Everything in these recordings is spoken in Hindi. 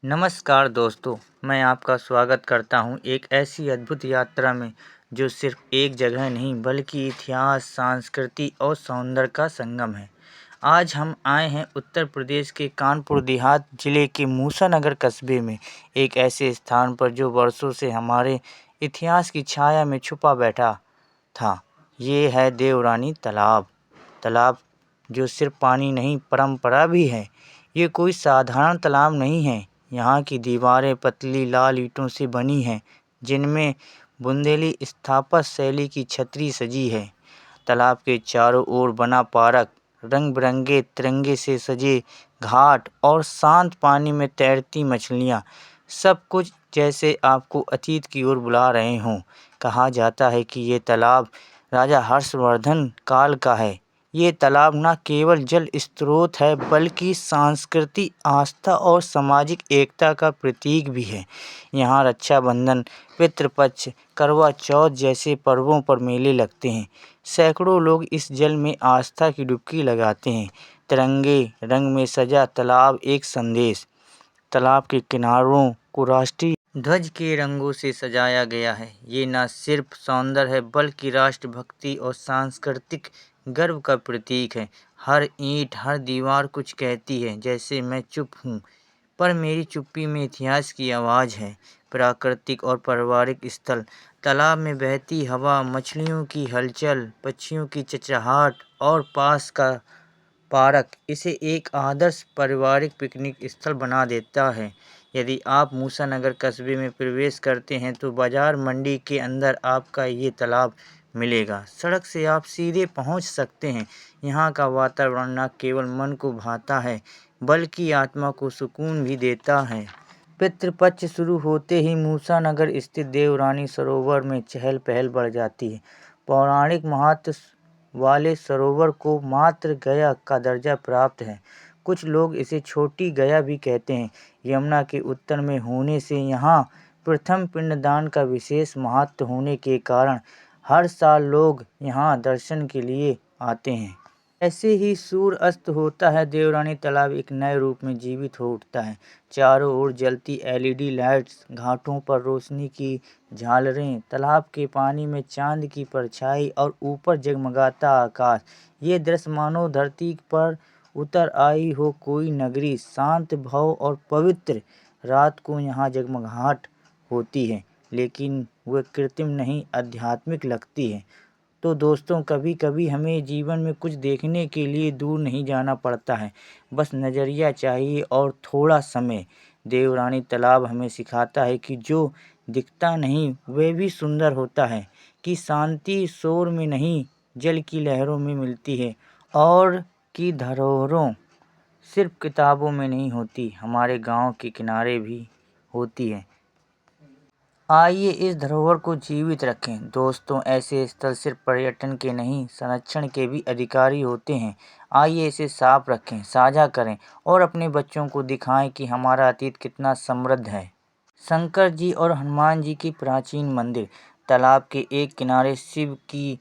नमस्कार दोस्तों, मैं आपका स्वागत करता हूँ एक ऐसी अद्भुत यात्रा में जो सिर्फ एक जगह नहीं बल्कि इतिहास, संस्कृति और सौंदर्य का संगम है। आज हम आए हैं उत्तर प्रदेश के कानपुर देहात जिले के मूसानगर कस्बे में, एक ऐसे स्थान पर जो वर्षों से हमारे इतिहास की छाया में छुपा बैठा था। ये है देवरानी तालाब। तालाब जो सिर्फ पानी नहीं, परंपरा भी है। ये कोई साधारण तालाब नहीं है। यहाँ की दीवारें पतली लाल ईंटों से बनी हैं, जिनमें बुंदेली स्थापत्य शैली की छतरी सजी है। तालाब के चारों ओर बना पार्क, रंग बिरंगे तिरंगे से सजे घाट और शांत पानी में तैरती मछलियाँ, सब कुछ जैसे आपको अतीत की ओर बुला रहे हों। कहा जाता है कि ये तालाब राजा हर्षवर्धन काल का है। ये तालाब न केवल जल स्रोत है बल्कि सांस्कृतिक आस्था और सामाजिक एकता का प्रतीक भी है। यहाँ रक्षाबंधन, पितृपक्ष, करवा चौथ जैसे पर्वों पर मेले लगते हैं। सैकड़ों लोग इस जल में आस्था की डुबकी लगाते हैं। तिरंगे रंग में सजा तालाब एक संदेश। तालाब के किनारों को राष्ट्रीय ध्वज के रंगों से सजाया गया है। ये न सिर्फ सौंदर्य है बल्कि राष्ट्रभक्ति और सांस्कृतिक गर्व का प्रतीक है। हर ईंट, हर दीवार कुछ कहती है, जैसे मैं चुप हूँ पर मेरी चुप्पी में इतिहास की आवाज़ है। प्राकृतिक और पारिवारिक स्थल, तालाब में बहती हवा, मछलियों की हलचल, पक्षियों की चहचहाट और पास का पार्क इसे एक आदर्श पारिवारिक पिकनिक स्थल बना देता है। यदि आप मूसानगर कस्बे में प्रवेश करते हैं तो बाजार मंडी के अंदर आपका ये तालाब मिलेगा। सड़क से आप सीधे पहुंच सकते हैं। यहाँ का वातावरण न केवल मन को भाता है बल्कि आत्मा को सुकून भी देता है। पितृपक्ष शुरू होते ही मूसानगर स्थित देवरानी सरोवर में चहल पहल बढ़ जाती है। पौराणिक महत्व वाले सरोवर को मातृ गया का दर्जा प्राप्त है। कुछ लोग इसे छोटी गया भी कहते हैं। यमुना के उत्तर में होने से यहाँ प्रथम पिंडदान का विशेष महत्व होने के कारण हर साल लोग यहाँ दर्शन के लिए आते हैं। ऐसे ही सूर्य अस्त होता है, देवरानी तालाब एक नए रूप में जीवित हो उठता है। चारों ओर जलती एलईडी लाइट्स, घाटों पर रोशनी की झालरें, तालाब के पानी में चांद की परछाई और ऊपर जगमगाता आकाश। ये दृश्य मानो धरती पर उतर आई हो कोई नगरी। शांत भव और पवित्र रात को यहाँ जगमगाहट होती है, लेकिन वह कृत्रिम नहीं, आध्यात्मिक लगती है। तो दोस्तों, कभी कभी हमें जीवन में कुछ देखने के लिए दूर नहीं जाना पड़ता है, बस नज़रिया चाहिए और थोड़ा समय। देवरानी तालाब हमें सिखाता है कि जो दिखता नहीं वह भी सुंदर होता है, कि शांति शोर में नहीं जल की लहरों में मिलती है, और कि धरोहरों सिर्फ किताबों में नहीं होती, हमारे गांव के किनारे भी होती है। आइए इस धरोहर को जीवित रखें। दोस्तों, ऐसे स्थल सिर्फ पर्यटन के नहीं, संरक्षण के भी अधिकारी होते हैं। आइए इसे साफ रखें, साझा करें और अपने बच्चों को दिखाएं कि हमारा अतीत कितना समृद्ध है। शंकर जी और हनुमान जी की प्राचीन मंदिर। तालाब के एक किनारे शिव की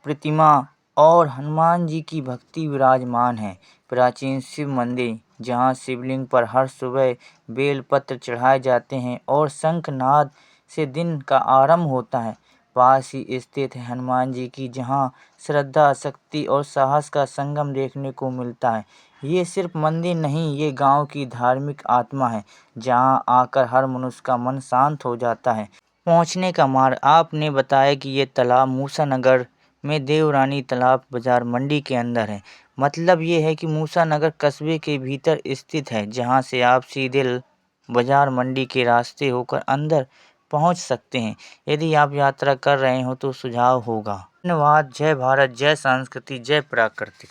प्रतिमा और हनुमान जी की भक्ति विराजमान है। प्राचीन शिव मंदिर, जहाँ शिवलिंग पर हर सुबह बेलपत्र चढ़ाए जाते हैं और शंखनाद से दिन का आरंभ होता है। पास ही स्थित है हनुमान जी की, जहाँ श्रद्धा, शक्ति और साहस का संगम देखने को मिलता है। ये सिर्फ मंदिर नहीं, ये गांव की धार्मिक आत्मा है, जहाँ आकर हर मनुष्य का मन शांत हो जाता है। पहुँचने का मार्ग, आपने बताया कि ये तालाब मूसानगर में देवरानी तालाब बाजार मंडी के अंदर है। मतलब ये है कि मूसानगर कस्बे के भीतर स्थित है, जहाँ से आप सीधे बाजार मंडी के रास्ते होकर अंदर पहुँच सकते हैं। यदि आप यात्रा कर रहे हो तो सुझाव होगा। धन्यवाद। जय भारत, जय संस्कृति, जय प्राकृतिक।